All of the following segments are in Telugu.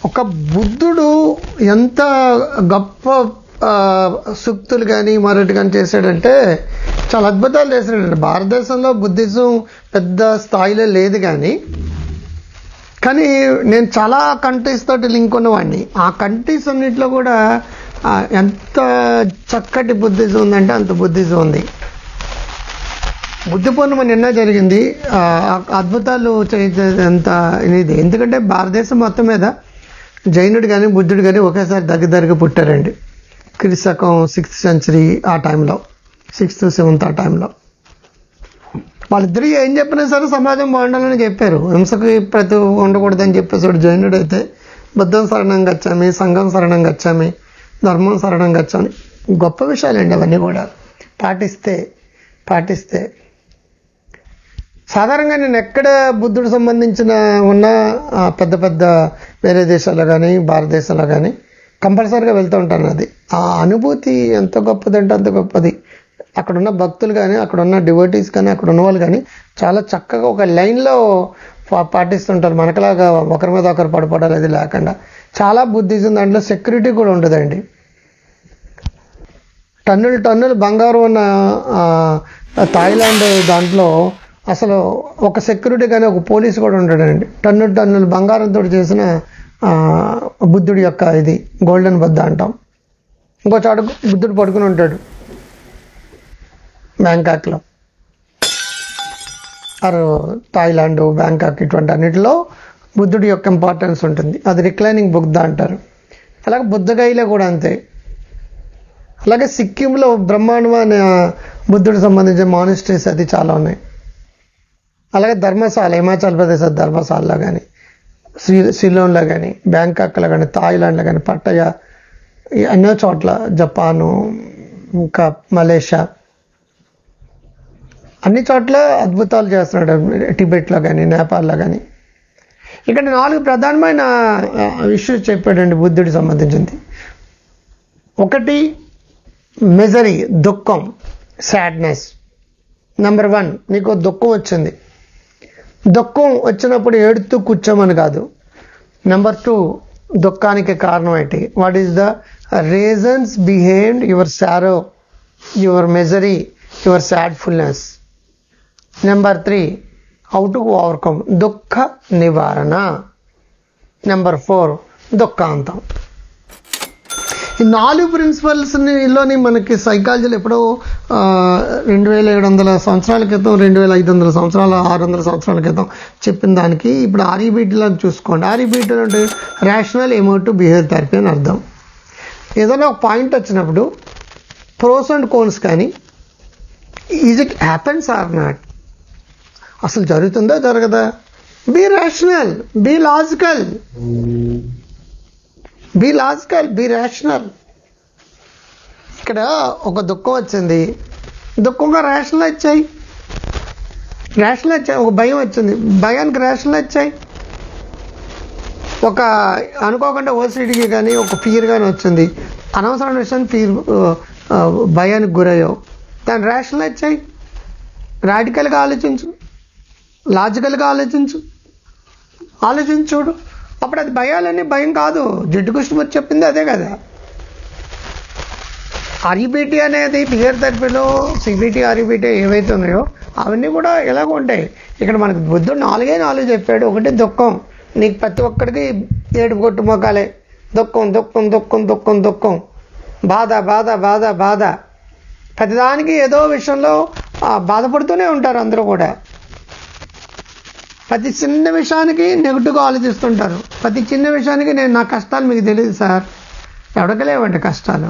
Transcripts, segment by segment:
ఒక బుద్ధుడు ఎంత గొప్ప సూక్తులు కానీ మరొకటి కానీ చేశాడంటే చాలా అద్భుతాలు చేశాడంటే. భారతదేశంలో బుద్ధిజం పెద్ద స్థాయిలో లేదు, కానీ నేను చాలా కంట్రీస్ తోటి లింక్ ఉన్నవాడిని. ఆ కంట్రీస్ అన్నింటిలో కూడా ఎంత చక్కటి బుద్ధిజం ఉందంటే అంత బుద్ధిజం ఉంది. బుద్ధ పూర్ణిమ నిన్న జరిగింది. అద్భుతాలు చేసేంత ఇది. ఎందుకంటే భారతదేశం మొత్తం మీద జైనుడు కానీ బుద్ధుడు కానీ ఒకేసారి దగ్గరగా పుట్టారండి. క్రీస్తకం 6th century ఆ టైంలో, 6th to 7th ఆ టైంలో. వాళ్ళిద్దరు ఏం చెప్పినా సరే సమాజం బాగుండాలని చెప్పారు. హింసకి ప్రతి ఉండకూడదని చెప్పేసాడు. జైనుడు అయితే బుద్ధం శరణం గచ్చామి, సంఘం శరణం గచ్చామి, ధర్మం శరణం గచ్చామి. గొప్ప విషయాలండి అవన్నీ కూడా పాటిస్తే. సాధారణంగా నేను ఎక్కడ బుద్ధుడు సంబంధించిన ఉన్న పెద్ద పెద్ద వేరే దేశాల్లో కానీ భారతదేశంలో కానీ కంపల్సరీగా వెళ్తూ ఉంటాను. అది ఆ అనుభూతి ఎంత గొప్పదంటే అంత గొప్పది. అక్కడున్న భక్తులు కానీ, అక్కడున్న డివోటీస్ కానీ, అక్కడ ఉన్న వాళ్ళు కానీ చాలా చక్కగా ఒక లైన్లో పాటిస్తుంటారు. మనకలాగా ఒకరి మీద ఒకరు పడిపోవడాలు అది లేకుండా చాలా బుద్ధిజం. దాంట్లో సెక్యూరిటీ కూడా ఉంటుందండి. టన్నులు బంగారం ఉన్న థాయిలాండ్ దాంట్లో అసలు ఒక సెక్యూరిటీ కానీ ఒక పోలీసు కూడా ఉంటాడండి. టన్నులు బంగారంతో చేసిన బుద్ధుడి యొక్క ఇది గోల్డెన్ బుద్ధ అంటాం. ఇంకో చోట బుద్ధుడు పడుకుని ఉంటాడు బ్యాంకాక్లో, థాయిలాండ్, బ్యాంకాక్ ఇటువంటి అన్నిటిలో బుద్ధుడి యొక్క ఇంపార్టెన్స్ ఉంటుంది. అది రిక్లైనింగ్ బుద్ధ అంటారు. అలాగే బుద్ధగయలో కూడా అంతే. అలాగే సిక్కింలో బ్రహ్మాండమైన బుద్ధుడికి సంబంధించిన మానిస్ట్రీస్ అది చాలా ఉన్నాయి. అలాగే ధర్మశాల, హిమాచల్ ప్రదేశ్ ధర్మశాలలో కానీ, సిలోన్లో కానీ, బ్యాంకాక్లో కానీ, థాయిలాండ్లో కానీ, పట్టయా, ఎన్నో చోట్ల, జపాను, ఇంకా మలేషియా, అన్ని చోట్ల అద్భుతాలు చేస్తున్నాడు. టిబెట్లో కానీ, నేపాల్లో కానీ. ఇక్కడ 4 ప్రధానమైన ఇష్యూస్ చెప్పాడండి బుద్ధుడికి సంబంధించింది. ఒకటి మిజరీ, దుఃఖం, సాడ్నెస్. నెంబర్ 1, నీకు దుఃఖం వచ్చింది. దుఃఖం వచ్చినప్పుడు ఏడుతూ కూర్చోమని కాదు. నెంబర్ 2, దుఃఖానికి కారణం ఏంటి? What is the reasons behind your sorrow, your misery, your sadfulness. Number 3, how to overcome, దుఃఖ నివారణ. నెంబర్ 4, దుఃఖాంతం. ఈ 4 ప్రిన్సిపల్స్లోని మనకి సైకాలజీలో ఎప్పుడో 2700 సంవత్సరాల క్రితం, 2500 సంవత్సరాల, 600 సంవత్సరాల క్రితం చెప్పిన దానికి ఇప్పుడు ఆర్ఈబీటీలో చూసుకోండి. ఆర్ఈబీటీ అంటే రేషనల్ ఎమోటివ్ బిహేవియర్ థెరపీ అని అర్థం. ఏదైనా ఒక పాయింట్ వచ్చినప్పుడు ప్రోస్ అండ్ కోన్స్ కానీ, is it happens or not, అసలు జరుగుతుందా జరగదా, be rational, be logical, be rational. ఇక్కడ ఒక దుఃఖం వచ్చింది, దుఃఖంగా రేషనలైజ్ చేయి. ఒక భయం వచ్చింది, భయానికి రేషనలైజ్ చేయి. ఒక అనుకోకుండా ఓసిడీకి కానీ ఒక ఫియర్ కానీ వచ్చింది, అనవసరమైన విషయాన్ని భయానికి గురయ్యావు, దాన్ని రేషనలైజ్ చేయి. రాడికల్గా ఆలోచించు, లాజికల్గా ఆలోచించు చూడు. అప్పుడు అది భయాలన్నీ భయం కాదు. జిడ్డు కృష్ణమూర్తి చెప్పింది అదే కదా. ఆర్ఈబీటీ అనేది బిహేవియర్ థెరపీలో సిబిటీ, ఆర్ఈబీటీ ఏవైతే ఉన్నాయో అవన్నీ కూడా ఎలాగ ఉంటాయి. ఇక్కడ మనకు బుద్ధుడు 4 చెప్పాడు. ఒకటి దుఃఖం, నీకు ప్రతి ఒక్కడికి ఏడుపు కొట్టు మొక్కాలే, దుఃఖం దుఃఖం దుఃఖం దుఃఖం దుఃఖం, బాధ బాధ బాధ బాధ. ప్రతిదానికి ఏదో విషయంలో బాధపడుతూనే ఉంటారు అందరూ కూడా. ప్రతి చిన్న విషయానికి నెగిటివ్గా ఆలోచిస్తుంటారు. ప్రతి చిన్న విషయానికి నా కష్టాలు మీకు తెలియదు సార్. ఎవరికి లేవండి కష్టాలు.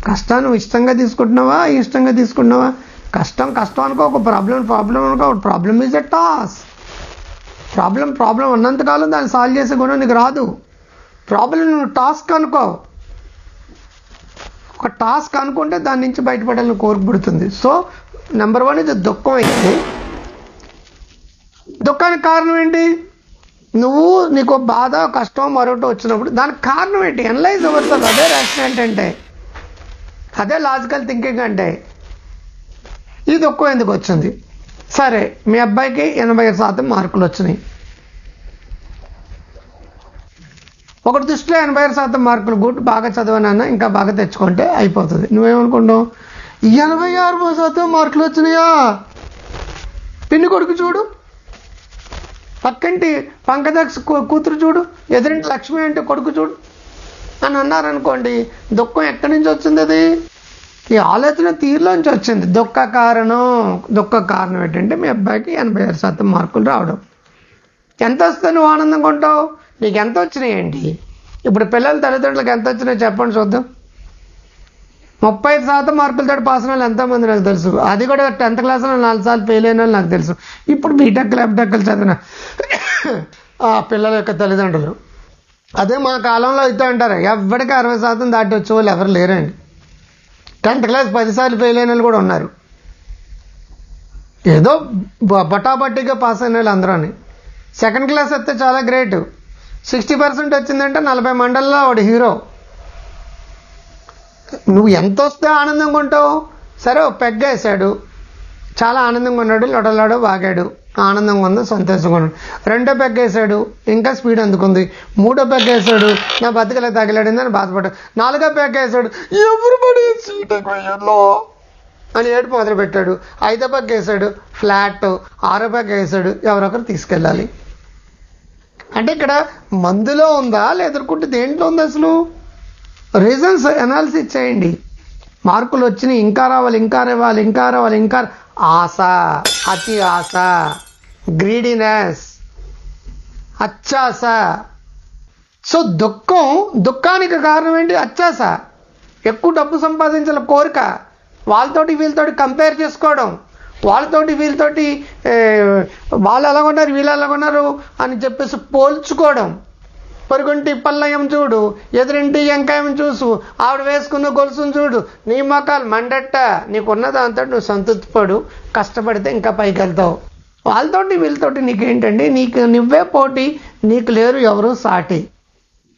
కష్టాన్ని ఇష్టంగా తీసుకుంటున్నావా, ఇష్టంగా తీసుకుంటున్నావా? కష్టం అనుకో, ఒక ప్రాబ్లం అనుకో. Problem is a task. Problem అన్నంతకాలం దాన్ని సాల్వ్ చేసే గుణం నీకు రాదు. ప్రాబ్లం నువ్వు టాస్క్ అనుకో. ఒక టాస్క్ అనుకుంటే దాని నుంచి బయటపడాలని కోరుకుపడుతుంది. సో నెంబర్ 1 ఇది దుఃఖం. అయితే దుఃఖానికి కారణం ఏంటి? నీకు బాధ, కష్టం, మరొకటి వచ్చినప్పుడు దానికి కారణం ఏంటి? అనలైజ్ అవ్వచ్చు. అదే రేషనాలిటీ అంటే, అదే లాజికల్ థింకింగ్ అంటే. ఈ దుఃఖం ఎందుకు వచ్చింది? సరే, మీ అబ్బాయికి 85% మార్కులు వచ్చినాయి. ఒకటి దృష్టిలో 86% మార్కులు గుడ్, బాగా చదవనన్నా ఇంకా బాగా తెచ్చుకుంటే అయిపోతుంది. నువ్వేమనుకుంటావు, 86% మార్కులు వచ్చినాయా, పిన్ని కొడుకు చూడు, పక్కింటి పంకజాక్ష కూతురు చూడు, ఎదురింటి లక్ష్మి అంటే కొడుకు చూడు అని అన్నారనుకోండి, దుఃఖం ఎక్కడి నుంచి వచ్చింది? అది ఈ ఆలోచన తీరులోంచి వచ్చింది. దుఃఖ కారణం ఏంటంటే మీ అబ్బాయికి 86% మార్కులు రావడం. ఎంత వస్తే నువ్వు ఆనందంగా ఉంటావు? నీకు ఎంత వచ్చినాయండి? ఇప్పుడు పిల్లల తల్లిదండ్రులకు ఎంత వచ్చినాయో చెప్పండి చూద్దాం. 35% మార్కులతో పాస్ అయిన వాళ్ళు ఎంతోమంది నాకు తెలుసు. అది కూడా 10th క్లాస్లో 4 సార్లు ఫెయిల్ అయిన వాళ్ళు నాకు తెలుసు. ఇప్పుడు బీటెక్లు ఎంటెక్లు చదివిన ఆ పిల్లల యొక్క తల్లిదండ్రులు. అదే మా కాలంలో అయితే అంటారు ఎవరికి 60% దాటి వచ్చే వాళ్ళు ఎవరు లేరండి. 10th క్లాస్ 10 సార్లు ఫెయిల్ అయిన వాళ్ళు కూడా ఉన్నారు. ఏదో బటాబట్టిగా పాస్ అయిన వాళ్ళు అందరూ. 2nd క్లాస్ వస్తే చాలా గ్రేట్. 60% వచ్చిందంటే 40 మండల్లో వాడు హీరో. నువ్వు ఎంత వస్తే ఆనందంగా ఉంటావు? సరే, పెగ్గేసాడు, చాలా ఆనందంగా ఉన్నాడు, లొడలాడో వాగాడు, ఆనందంగా ఉంది, సంతోషంగా ఉన్నాడు. 2వ పెగ్గేసాడు, ఇంకా స్పీడ్ అందుకుంది. 3వ పెగ్గేసాడు, నా బతుకలే తగిలాడింది అని బాధపడ్డాడు. 4వ పెగ్గేసాడు, ఎవరు అని ఏడుపు మొదలు పెట్టాడు. 5వ పెగ్గేసాడు, ఫ్లాట్. 6వ పెగ్గేసాడు, ఎవరొకరు తీసుకెళ్ళాలి. అంటే ఇక్కడ మందులో ఉందా లేదనుకుంటే దేంట్లో ఉంది? అసలు రీజన్స్ అనాలిసిస్ చేయండి. మార్కులు వచ్చినాయి, ఇంకా రావాలి. ఆశ, అతి ఆశ, గ్రీడినెస్, అత్యాశ. సో దుఃఖానికి కారణం ఏంటి? అత్యాశ. ఎక్కువ డబ్బు సంపాదించాల కోరిక, వాళ్ళతోటి వీళ్ళతోటి కంపేర్ చేసుకోవడం, వాళ్ళతోటి వీళ్ళతోటి వాళ్ళు ఎలాగొన్నారు వీళ్ళు ఎలాగొన్నారు అని చెప్పేసి పోల్చుకోవడం. పొరుగుంటి పల్లయం చూడు, ఎదురింటి ఎంకాయం చూసు, ఆవిడ వేసుకున్న గొలుసును చూడు, నీ మొక్కలు మండట్ట, నీకున్న దాంతో నువ్వు సంతృప్తిపడు, కష్టపడితే ఇంకా పైకి వెళ్తావు. వాళ్ళతోటి వీళ్ళతోటి నీకేంటండి? నీకు నువ్వే పోటీ, నీకు లేరు ఎవరు సాటి.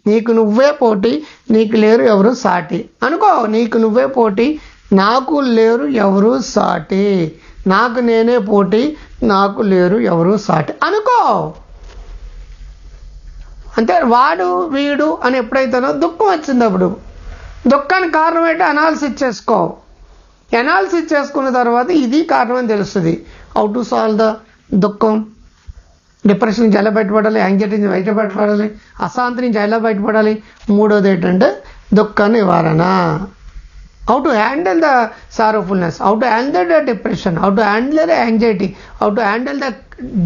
నీకు నువ్వే పోటీ, నీకు లేరు ఎవరు సాటి అనుకో. నీకు నువ్వే పోటీ, నాకు లేరు ఎవరు సాటి. నాకు నేనే పోటీ, నాకు లేరు ఎవరు సాటి అనుకో. అంటే వాడు వీడు అని ఎప్పుడైతేనో దుఃఖం వచ్చింది. అప్పుడు దుఃఖానికి కారణం ఏంటో అనాలిసిస్ చేసుకో. అనాలిసిస్ చేసుకున్న తర్వాత ఇది కారణం అని తెలుస్తుంది. హౌ టు సాల్వ్ ద దుఃఖం. డిప్రెషన్ నుంచి ఎలా బయటపడాలి, యాంగ్జైటీ నుంచి బయటపడాలి, అశాంతి నుంచి ఎలా బయటపడాలి. 3వది ఏంటంటే దుఃఖ నివారణ. How to handle the sorrowfulness, how to handle the depression, how to handle the anxiety, how to handle the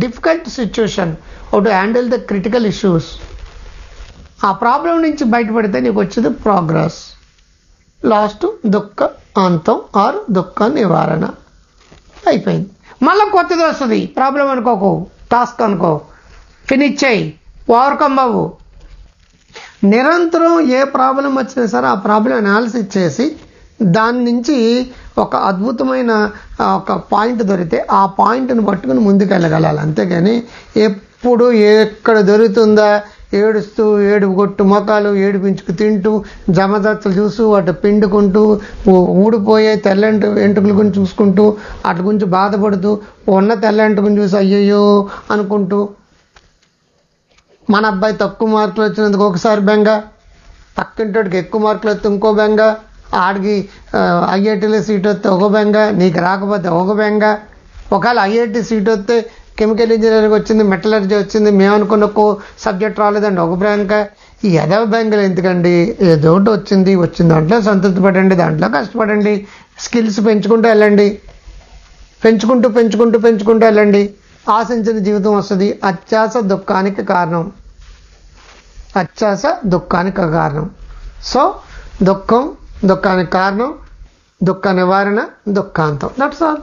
difficult situation, how to handle the critical issues. ఆ ప్రాబ్లం నుంచి బయటపడితే నీకు వచ్చేది ప్రోగ్రెస్. లాస్ట్ దుఃఖ అంతం ఆర్ దుఃఖ నివారణ అయిపోయింది. మళ్ళీ కొత్తది వస్తుంది. ప్రాబ్లం అనుకోకు, టాస్క్ అనుకో, ఫినిష్ చేయి, ఓవర్కమ్ అవ్వు. నిరంతరం ఏ ప్రాబ్లం వచ్చినా సరే ఆ ప్రాబ్లం అనాలిసిస్ చేసి దాని నుంచి ఒక అద్భుతమైన ఒక పాయింట్ దొరికితే ఆ పాయింట్ని పట్టుకుని ముందుకు వెళ్ళగలాలి. అంతేగాని ఎప్పుడు ఎక్కడ దొరుకుతుందా ఏడుస్తూ ఏడుగొట్టు మొక్కలు ఏడిపించుకు తింటూ జమదత్తులు చూస్తూ వాటి పిండుకుంటూ ఊడిపోయే తెల్లంటి వెంట్రుకల గురించి చూసుకుంటూ వాటి గురించి బాధపడుతూ ఉన్న తెల్లంటుకుని చూసి అయ్యయ్యో అనుకుంటూ మన అబ్బాయి తక్కువ మార్కులు వచ్చినందుకు ఒకసారి బెంగ, పక్కింటోడికి ఎక్కువ మార్కులు వస్తే ఇంకో బెంగ, ఆడికి ఐఐటీలో సీట్ వస్తే ఒక బెంగ, నీకు రాకపోతే ఒక బెంగ. ఒకవేళ ఐఐటీ సీట్ వస్తే కెమికల్ ఇంజనీరింగ్ వచ్చింది, మెటలర్జీ వచ్చింది, మేము అనుకున్న సబ్జెక్ట్ రాలేదండి ఒక బెంగ. ఈ ఎదవ బెంగలు ఎందుకండి? ఏదో ఒకటి వచ్చింది దాంట్లో సంతృప్తి పడండి, దాంట్లో కష్టపడండి, స్కిల్స్ పెంచుకుంటూ వెళ్ళండి, పెంచుకుంటూ వెళ్ళండి. ఆశించిన జీవితం వస్తుంది. అత్యాశ దుఃఖానికి కారణం. సో దుఃఖానికి కారణం, దుఃఖ నివారణ, దుఃఖాంతం. That's all.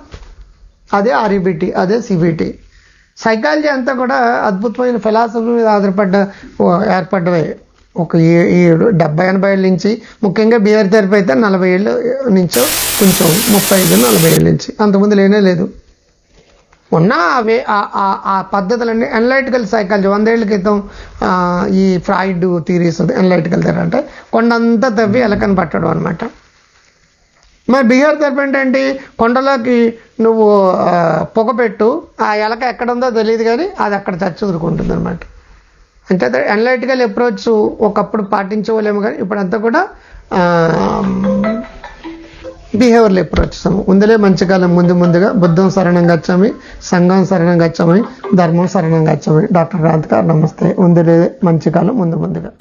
అదే ఆర్ఈబిటి, అదే సిబిటి. సైకాలజీ అంతా కూడా అద్భుతమైన ఫిలాసఫీ మీద ఏర్పడ్డవే. ఒక 70-80 ఏళ్ళ నుంచి, ముఖ్యంగా బిహేవియర్ థెరపీ అయితే 40 ఏళ్ళ నుంచో, కొంచెం 35-40 ఏళ్ళ నుంచి, అంతకుముందు లేనే లేదు. ఉన్న అవే ఆ పద్ధతులన్నీ అనలైటికల్ సైకాలజీ 100 ఏళ్ల క్రితం ఈ ఫ్రాయిడ్ థీరీస్ అనలైటికల్ థెరపీ అంటే కొండంతా తవ్వి ఎలకని పట్టడం అనమాట. మరి బిహేవియర్ థెరపీ ఏంటంటే కొండలోకి నువ్వు పొగ పెట్టు, ఆ ఎలక ఎక్కడ ఉందో తెలియదు కానీ అది అక్కడ చచ్చి ఊరుకుంటుంది అనమాట. అంటే అనలైటికల్ అప్రోచ్ ఒకప్పుడు పాటించలేము, కానీ ఇప్పుడంతా కూడా బిహేవియరల్ అప్రోచ్. ఉందలే మంచి కాలం ముందుగా బుద్ధం శరణం గచ్చామి, సంఘం శరణం గచ్చామి, ధర్మం శరణం గచ్చామి. డాక్టర్ క్రాంతి గారు నమస్తే. ఉందలే మంచి కాలం ముందుగా.